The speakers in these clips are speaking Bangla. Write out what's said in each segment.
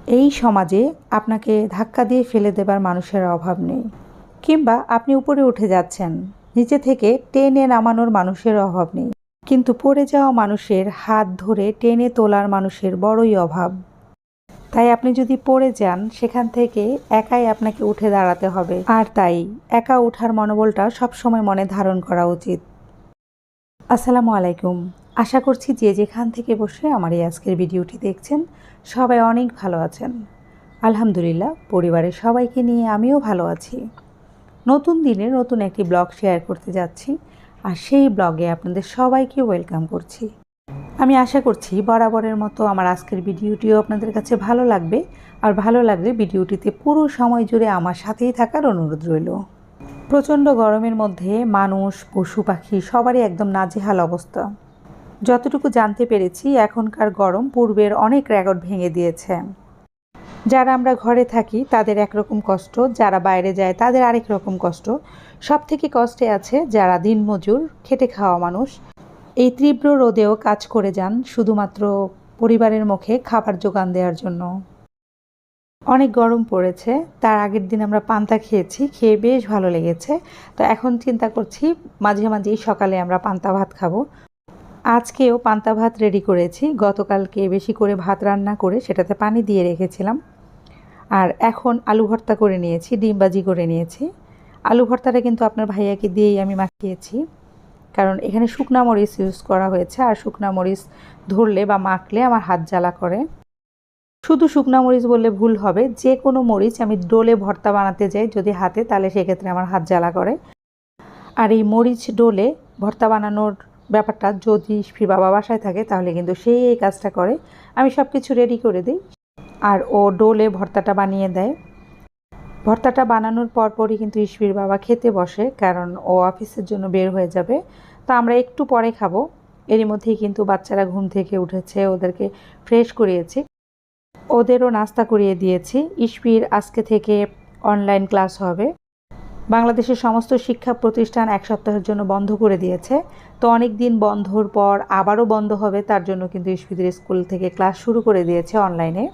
এই সমাজে আপনাকে ধাক্কা দিয়ে ফেলে দেবার মানুষের অভাব নেই, কিংবা আপনি উপরে উঠে যাচ্ছেন, নিচে থেকে টেনে নামানোর মানুষের অভাব নেই, কিন্তু পড়ে যাওয়া মানুষের হাত ধরে টেনে তোলার মানুষের বড়ই অভাব। তাই আপনি যদি পড়ে যান, সেখান থেকে একাই আপনাকে উঠে দাঁড়াতে হবে। আর তাই একা ওঠার মনোবলটা সবসময় মনে ধারণ করা উচিত। আসসালামু আলাইকুম। আশা করছি যে যেখান থেকে বসে আমার এই আজকের ভিডিওটি দেখছেন সবাই অনেক ভালো আছেন। আলহামদুলিল্লাহ, পরিবারের সবাইকে নিয়ে আমিও ভালো আছি। নতুন দিনে নতুন একটি ব্লগ শেয়ার করতে যাচ্ছি, আর সেই ব্লগে আপনাদের সবাইকে ওয়েলকাম করছি। আমি আশা করছি বরাবরের মতো আমার আজকের ভিডিওটিও আপনাদের কাছে ভালো লাগবে, আর ভালো লাগলে ভিডিওটিতে পুরো সময় জুড়ে আমার সাথেই থাকার অনুরোধ রইল। প্রচণ্ড গরমের মধ্যে মানুষ, পশু পাখি সবারই একদম নাজেহাল অবস্থা। যতটুকু জানতে পেরেছি, এখনকার গরম পূর্বের অনেক রেকর্ড ভেঙে দিয়েছে। যারা আমরা ঘরে থাকি তাদের একরকম কষ্ট, যারা বাইরে যায় তাদের আরেক রকম কষ্ট। সব থেকে কষ্টে আছে যারা দিনমজুর, খেটে খাওয়া মানুষ। এই তীব্র রোদেও কাজ করে যান শুধুমাত্র পরিবারের মুখে খাবার জোগান দেওয়ার জন্য। অনেক গরম পড়েছে, তার আগের দিন আমরা পান্তা খেয়েছি, খেয়ে বেশ ভালো লেগেছে। তো এখন চিন্তা করছি মাঝে মাঝেই সকালে আমরা পান্তা ভাত খাবো। আজকেও পান্তা ভাত রেডি করেছি। গতকালকে বেশি করে ভাত রান্না করে সেটাতে পানি দিয়ে রেখেছিলাম। আর এখন আলু ভর্তা করে নিয়েছি, ডিম ভাজি করে নিয়েছি। আলু ভর্তাটা কিন্তু আপনার ভাইয়াকে দিয়েই আমি মাখিয়েছি, কারণ এখানে শুকনা মরিচ ইউজ করা হয়েছে, আর শুকনা মরিচ ধরলে বা মাখলে আমার হাত জ্বালা করে। শুধু শুকনা মরিচ বললে ভুল হবে, যে কোনো মরিচ আমি ডোলে ভর্তা বানাতে যাই যদি হাতে, তাহলে সেক্ষেত্রে আমার হাত জ্বালা করে। আর এই মরিচ ডোলে ভর্তা বানানোর ব্যাপারটা যদি বাবা বাসায় থাকে তাহলে কিন্তু সেই এই কাজটা করে। আমি সব কিছু রেডি করে দিই, আর ও ডোলে ভর্তাটা বানিয়ে দেয়। ভর্তাটা বানানোর পরপরই কিন্তু ইসফির বাবা খেতে বসে, কারণ ও অফিসের জন্য বের হয়ে যাবে। তো আমরা একটু পরে খাবো। এরই মধ্যেই কিন্তু বাচ্চারা ঘুম থেকে উঠেছে, ওদেরকে ফ্রেশ করিয়েছি, ওদেরও নাস্তা করিয়ে দিয়েছি। ইসফির আজকে থেকে অনলাইন ক্লাস হবে। বাংলাদেশের সমস্ত শিক্ষা প্রতিষ্ঠান এক সপ্তাহের জন্য বন্ধ করে দিয়েছে। তো অনেক দিন বন্ধর পর আবারও বন্ধ হবে, তার জন্য কিন্তু ইসফিদের স্কুল থেকে ক্লাস শুরু করে দিয়েছে অনলাইনে।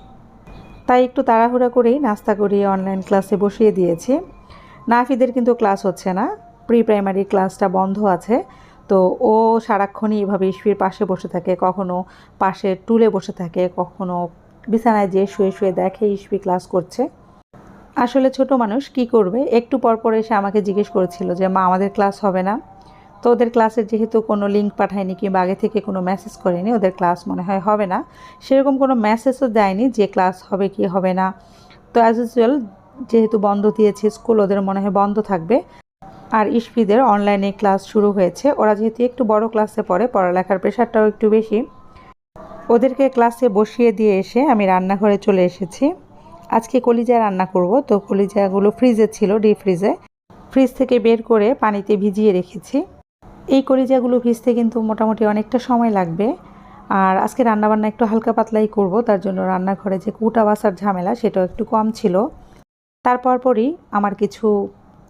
তাই একটু তাড়াহুড়া করেই নাস্তা করিয়ে অনলাইন ক্লাসে বসিয়ে দিয়েছি। নাফিদের কিন্তু ক্লাস হচ্ছে না, প্রি প্রাইমারি ক্লাসটা বন্ধ আছে। তো ও সারাক্ষণই এভাবে ইসফির পাশে বসে থাকে, কখনো পাশে টুলে বসে থাকে, কখনো বিছানায় যেয়ে শুয়ে শুয়ে দেখে ইসফি ক্লাস করছে। আসলে ছোট মানুষ কি করবে, একটু পর পর এসে আমাকে জিজ্ঞেস করেছিল যে মা, আমাদের ক্লাস হবে না? তো ওদের ক্লাসের যেহেতু কোনো লিঙ্ক পাঠায়নি কিংবা আগে থেকে কোনো মেসেজ করেনি, ওদের ক্লাস মনে হয় হবে না। সেরকম কোনো মেসেজও দেয়নি যে ক্লাস হবে কি হবে না। তো অ্যাজ ইউজুয়াল যেহেতু বন্ধ দিয়েছে স্কুল, ওদের মনে হয় বন্ধ থাকবে। আর ইসফিদের অনলাইনে ক্লাস শুরু হয়েছে। ওরা যেহেতু একটু বড় ক্লাসে পড়ে, পড়ালেখার প্রেশারটাও একটু বেশি। ওদেরকে ক্লাসে বসিয়ে দিয়ে এসে আমি রান্নাঘরে চলে এসেছি। আজকে কলিজা রান্না করব। তো কলিজাগুলো ফ্রিজে ছিল, ডিপ ফ্রিজে, ফ্রিজ থেকে বের করে পানিতে ভিজিয়ে রেখেছি। এই কলিজাগুলো ভিজতে কিন্তু মোটামুটি অনেকটা সময় লাগবে। আর আজকে রান্নাবান্না একটু হালকা পাতলাই করব, তার জন্য রান্নাঘরে যে কুটা বাসার ঝামেলা সেটাও একটু কম ছিল। তারপর পরই আমার কিছু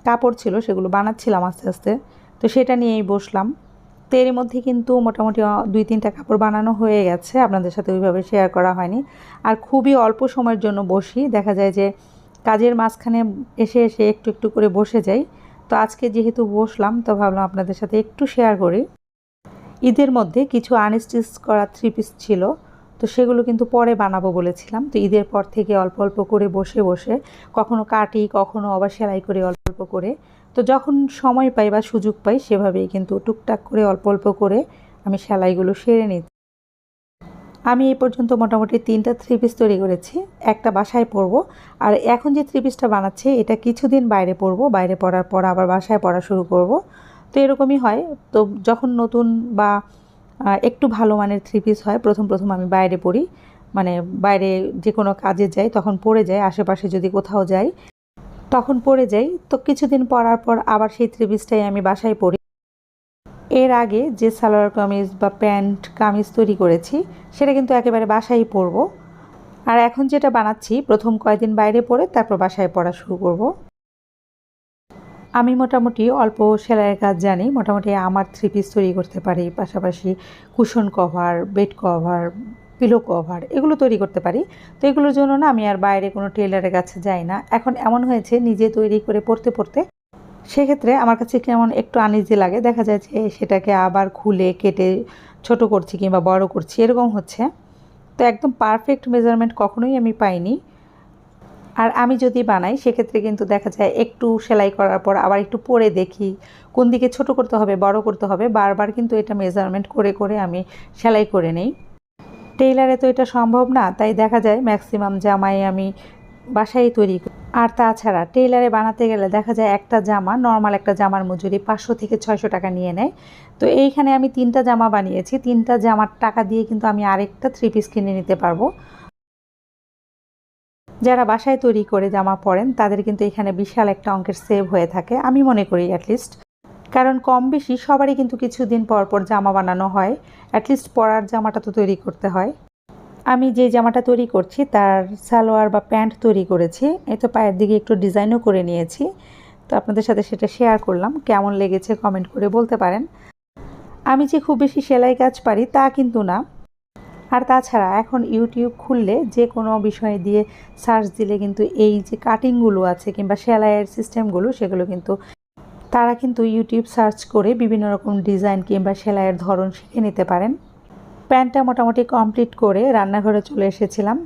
কাপড় ছিল, সেগুলো বানাচ্ছিলাম আস্তে আস্তে। তো সেটা নিয়েই বসলাম। তো এর মধ্যে কিন্তু মোটামুটি 2-3টা কাপড় বানানো হয়ে গেছে, আপনাদের সাথে ওইভাবে শেয়ার করা হয়নি। আর খুবই অল্প সময়ের জন্য বসি, দেখা যায় যে কাজের মাঝখানে এসে এসে একটু একটু করে বসে যাই। তো আজকে যেহেতু বসলাম, তো ভাবলাম আপনাদের সাথে একটু শেয়ার করি। ঈদের মধ্যে কিছু আনস্টিচ করা 3 পিস ছিল, তো সেগুলো কিন্তু পরে বানাবো বলেছিলাম। তো ঈদের পর থেকে অল্প অল্প করে বসে বসে কখনো কাটি, কখনো আবার সেলাই করি অল্প অল্প করে। তো যখন সময় পাই বা সুযোগ পাই সেভাবেই কিন্তু টুকটাক করে অল্প অল্প করে আমি সেলাইগুলো সেরে নিই। আমি এই পর্যন্ত মোটামুটি 3টা 3 পিস তৈরি করেছি, একটা বাসায় পরবো। আর এখন যে 3 পিসটা বানাচ্ছি এটা কিছুদিন বাইরে পরবো, বাইরে পরার পর আবার বাসায় পরা শুরু করব। তো এরকমই হয়। তো যখন নতুন বা একটু ভালো মানের 3 পিস হয়, প্রথম প্রথম আমি বাইরে পরি, মানে বাইরে যে কোনো কাজে যাই তখন পরে যাই, আশেপাশে যদি কোথাও যাই তখন পরে যাই। তো কিছুদিন পরার পর আবার সেই 3 পিসটাই আমি বাসায় পরি। এর আগে যে সালোয়ার কামিজ বা প্যান্ট কামিজ তৈরি করেছি সেটা কিন্তু একেবারে বাসায় পরবো। আর এখন যেটা বানাচ্ছি প্রথম কয়েকদিন বাইরে পরে তারপর বাসায় পরা শুরু করব। আমি মোটামুটি অল্প সেলাইয়ের কাজ জানি, মোটামুটি আমার 3 পিস তৈরি করতে পারি। পাশাপাশি cushion cover, bed cover, pillow cover এগুলো তৈরি করতে পারি। তো এগুলোর জন্য না আমি আর বাইরে কোনো টেলারের কাছে যাই না। এখন এমন হয়েছে নিজে তৈরি করে পরতে পরতে সেক্ষেত্রে আমার কাছে কেমন একটু আনইজি লাগে, দেখা যায় যে সেটাকে আবার খুলে কেটে ছোট করছি কিংবা বড় করছি এরকম হচ্ছে। তো একদম পারফেক্ট মেজারমেন্ট কখনোই আমি পাইনি। আর আমি যদি বানাই সেক্ষেত্রে কিন্তু দেখা যায় একটু সেলাই করার পর আবার একটু পরে দেখি কোন দিকে ছোট করতে হবে বড় করতে হবে, বারবার কিন্তু এটা মেজারমেন্ট করে করে আমি সেলাই করে নেই। টেইলারে তো এটা সম্ভব না, তাই দেখা যায় ম্যাক্সিমাম জামাই আমি বাসায় তৈরি করি। আর তাছাড়া টেইলারে বানাতে গেলে দেখা যায় একটা জামা, নর্মাল একটা জামার মজুরি 500 থেকে 600 টাকা নিয়ে নেয়। তো এইখানে আমি 3টা জামা বানিয়েছি, 3টা জামার টাকা দিয়ে কিন্তু আমি আরেকটা 3 পিস কিনে নিতে পারবো। যারা বাসায় তৈরি করে জামা পরেন তাদের কিন্তু এখানে বিশাল একটা অঙ্কের সেভ হয়ে থাকে আমি মনে করি অ্যাটলিস্ট। কারণ কম বেশি সবারই কিন্তু কিছুদিন পর পর জামা বানানো হয়, অ্যাটলিস্ট পরার জামাটা তো তৈরি করতে হয়। আমি যে জামাটা তৈরি করছি তার সালোয়ার বা প্যান্ট তৈরি করেছি, এই তো পায়ের দিকে একটু ডিজাইনও করে নিয়েছি। তো আপনাদের সাথে সেটা শেয়ার করলাম, কেমন লেগেছে কমেন্ট করে বলতে পারেন। আমি যে খুব বেশি সেলাই কাজ পারি তা কিন্তু না। আর তাছাড়া এখন ইউটিউব খুললে যে কোনো বিষয় দিয়ে সার্চ দিলে কিন্তু এই যে কাটিংগুলো আছে কিংবা সেলাইয়ের সিস্টেমগুলো সেগুলো কিন্তু তারা কিন্তু ইউটিউব সার্চ করে বিভিন্ন রকম ডিজাইন কিংবা সেলাইয়ের ধরন শিখে নিতে পারেন। প্যান্টটা মোটামুটি কমপ্লিট করে রান্নাঘরে চলে এসেছিলাম।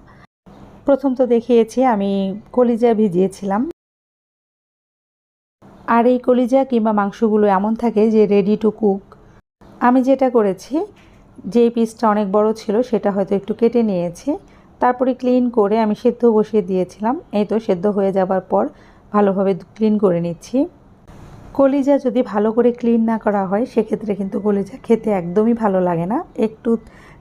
প্রথম তো দেখিয়েছি আমি কলিজা ভিজিয়েছিলাম। আর এই কলিজা কিংবা মাংসগুলো এমন থাকে যে রেডি টু কুক। আমি যেটা করেছি, যে পিসটা অনেক বড় ছিল সেটা হয়তো একটু কেটে নিয়েছি, তারপরে ক্লিন করে আমি সেদ্ধ বসিয়ে দিয়েছিলাম। এই তো সেদ্ধ হয়ে যাবার পর ভালোভাবে ক্লিন করে নিচ্ছি। কলিজা যদি ভালো করে ক্লিন না করা হয় সেক্ষেত্রে কিন্তু কলিজা খেতে একদমই ভালো লাগে না, একটু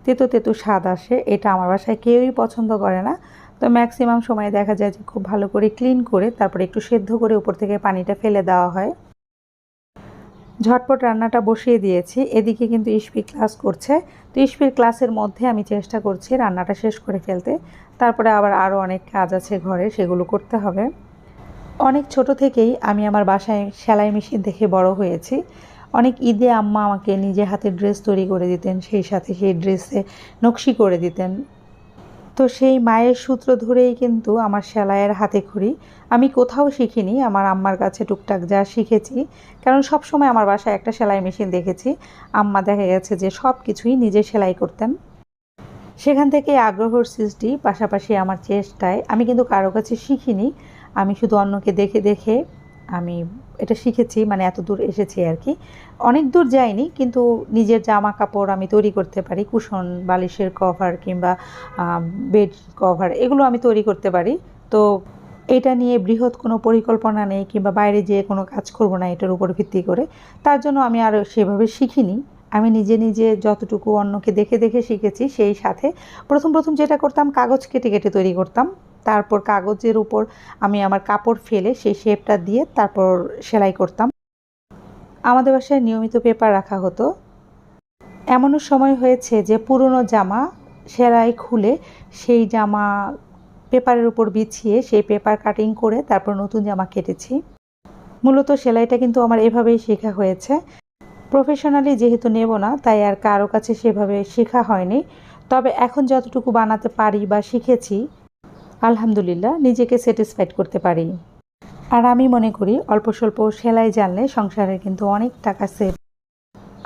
তেতো তেতো স্বাদ আসে। এটা আমার বাসায় কেউই পছন্দ করে না। তো ম্যাক্সিমাম সময় দেখা যায় যে খুব ভালো করে ক্লিন করে তারপরে একটু সেদ্ধ করে উপর থেকে পানিটা ফেলে দেওয়া হয়। ঝটপট রান্নাটা বসিয়ে দিয়েছি, এদিকে কিন্তু ইশফি ক্লাস করছে। তো ইশফির ক্লাসের মধ্যে আমি চেষ্টা করছি রান্নাটা শেষ করে ফেলতে, তারপরে আবার আরও অনেক কাজ আছে ঘরে, সেগুলো করতে হবে। অনেক ছোট থেকেই আমি আমার বাসায় সেলাই মেশিন দেখে বড় হয়েছি। অনেক ঈদে আম্মা আমাকে নিজে হাতে ড্রেস তৈরি করে দিতেন, সেই সাথে সেই ড্রেসে নকশি করে দিতেন। তো সেই মায়ের সূত্র ধরেই কিন্তু আমার সেলাইয়ের হাতেখড়ি। আমি কোথাও শিখিনি, আমার আম্মার কাছে টুকটাক যা শিখেছি। কারণ সব সময় আমার বাসায় একটা সেলাই মেশিন দেখেছি, আম্মা দেখা গেছে যে সব কিছুই নিজে সেলাই করতেন। সেখান থেকে আগ্রহর সৃষ্টি, পাশাপাশি আমার চেষ্টায় আমি কিন্তু কারো কাছে শিখিনি, আমি শুধু অন্যকে দেখে দেখে আমি এটা শিখেছি, মানে এত দূর এসেছি আর কি। অনেক দূর যাইনি, কিন্তু নিজের জামা কাপড় আমি তৈরি করতে পারি, কুশন বালিশের কভার কিংবা বেড কভার এগুলো আমি তৈরি করতে পারি। তো এটা নিয়ে বৃহৎ কোনো পরিকল্পনা নেই কিংবা বাইরে যেয়ে কোনো কাজ করব না এটার উপর ভিত্তি করে, তার জন্য আমি আর সেভাবে শিখিনি। আমি নিজে নিজে যতটুকু অন্যকে দেখে দেখে শিখেছি, সেই সাথে প্রথম প্রথম যেটা করতাম কাগজ কেটে কেটে তৈরি করতাম, তারপর কাগজের উপর আমি আমার কাপড় ফেলে সেই শেপটা দিয়ে তারপর সেলাই করতাম। আমাদের বাসায় নিয়মিত পেপার রাখা হতো। এমনও সময় হয়েছে যে পুরনো জামা সেলাই খুলে সেই জামা পেপারের উপর বিছিয়ে সেই পেপার কাটিং করে তারপর নতুন জামা কেটেছি। মূলত সেলাইটা কিন্তু আমার এভাবেই শেখা হয়েছে। প্রফেশনালি যেহেতু নেব না, তাই আর কারো কাছে সেভাবে শেখা হয়নি। তবে এখন যতটুকু বানাতে পারি বা শিখেছি, আলহামদুলিল্লাহ নিজেকে স্যাটিসফাইড করতে পারি। আর আমি মনে করি অল্প স্বল্প সেলাই জানলে সংসারে কিন্তু অনেক টাকা সেভ।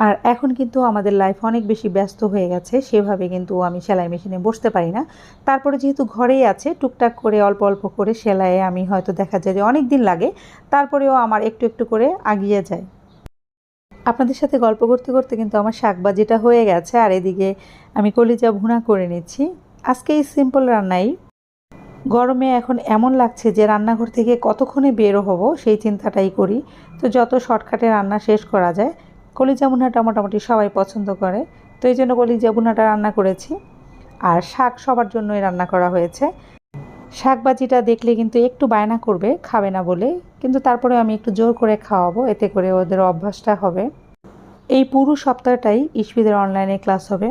আর এখন কিন্তু আমাদের লাইফ অনেক বেশি ব্যস্ত হয়ে গেছে, সেভাবে কিন্তু আমি সেলাই মেশিনে বসতে পারি না। তারপরে যেহেতু ঘরেই আছে, টুকটাক করে অল্প অল্প করে সেলাইয়ে আমি হয়তো দেখা যায় যে অনেক দিন লাগে, তারপরেও আমার একটু একটু করে আগিয়ে যায়। আপনাদের সাথে গল্প করতে করতে কিন্তু আমার শাকবাজিটা হয়ে গেছে, আর এদিকে আমি কলিজা ভুনা করে নিচ্ছি। আজকে এই সিম্পল রান্নাই। গরমে এখন এমন লাগছে যে রান্নাঘর থেকে কতক্ষণে বেরো হব সেই চিন্তাটাই করি। তো যত শর্টকাটে রান্না শেষ করা যায়। কলিজা ভুনাটা মোটামুটি সবাই পছন্দ করে, তো এই জন্য কলিজা ভুনাটা রান্না করেছি। আর শাক সবার জন্যই রান্না করা হয়েছে। শাকবাজিটা দেখলে কিন্তু একটু বায়না করবে খাবে না বলে, কিন্তু তারপরে আমি একটু জোর করে খাওয়াবো, এতে করে ওদের অভ্যাসটা হবে। এই পুরো সপ্তাহটাই ইশফিদের অনলাইনে ক্লাস হবে,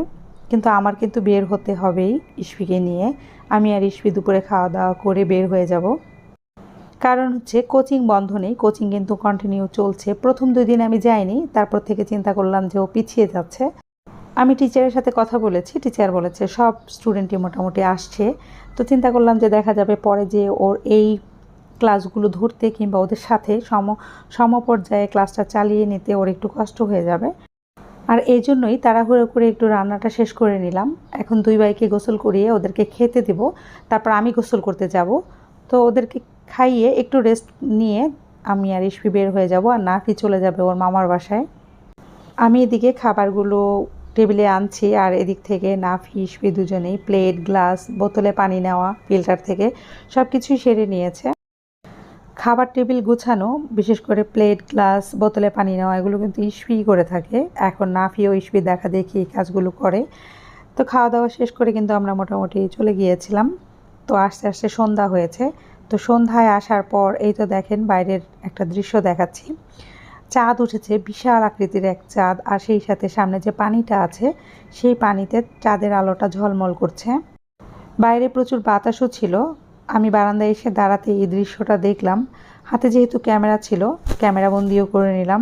কিন্তু আমার কিন্তু বের হতে হবেই ইশফিকে নিয়ে। আমি আর ইশফি দুপুরে খাওয়া দাওয়া করে বের হয়ে যাব। কারণ হচ্ছে কোচিং বন্ধ নেই, কোচিং কিন্তু কন্টিনিউ চলছে। প্রথম 2 দিন আমি যাইনি, তারপর থেকে চিন্তা করলাম যে ও পিছিয়ে যাচ্ছে। আমি টিচারের সাথে কথা বলেছি, টিচার বলেছে সব স্টুডেন্টই মোটামুটি আসছে। তো চিন্তা করলাম যে দেখা যাবে পরে যে ওর এই ক্লাসগুলো ধরতে কিংবা ওদের সাথে সমপর্যায়ে ক্লাসটা চালিয়ে নিতে ওর একটু কষ্ট হয়ে যাবে। আর এই জন্যই তাড়াহুড়ো করে একটু রান্নাটা শেষ করে নিলাম। এখন দুই ভাইকে গোসল করিয়ে ওদেরকে খেতে দেব, তারপর আমি গোসল করতে যাব। তো ওদেরকে খাইয়ে একটু রেস্ট নিয়ে আমি আর ইশফি বের হয়ে যাব, আর নাফি চলে যাবে ওর মামার বাসায়। আমি এদিকে খাবারগুলো টেবিলে আনছি, আর এদিক থেকে নাফি ইশফি দুজনেই প্লেট, গ্লাস, বোতলে পানি নেওয়া ফিল্টার থেকে সব কিছুই সেরে নিয়েছে। খাবার টেবিল গুছানো, বিশেষ করে প্লেট, গ্লাস, বোতলে পানি নেওয়া, এগুলো কিন্তু ইশফি করে থাকে। এখন নাফি ও ইশফি দেখা দেখি এই কাজগুলো করে। তো খাওয়া দাওয়া শেষ করে কিন্তু আমরা মোটামুটি চলে গিয়েছিলাম। তো আস্তে আস্তে সন্ধ্যা হয়েছে। তো সন্ধ্যায় আসার পর এই তো দেখেন বাইরের একটা দৃশ্য দেখাচ্ছি। চাঁদ উঠেছে, বিশাল আকৃতির এক চাঁদ, আর সেই সাথে সামনে যে পানিটা আছে সেই পানিতে চাঁদের আলোটা ঝলমল করছে। বাইরে প্রচুর বাতাসও ছিল। আমি বারান্দায় এসে দাঁড়াতে এই দৃশ্যটা দেখলাম। হাতে যেহেতু ক্যামেরা ছিল, ক্যামেরা বন্দিও করে নিলাম।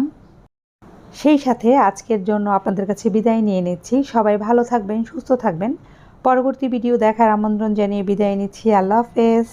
সেই সাথে আজকের জন্য আপনাদের কাছে বিদায় নিয়ে নিচ্ছি। সবাই ভালো থাকবেন, সুস্থ থাকবেন। পরবর্তী ভিডিও দেখার আমন্ত্রণ জানিয়ে বিদায় নিচ্ছি। আল্লাহ হাফেজ।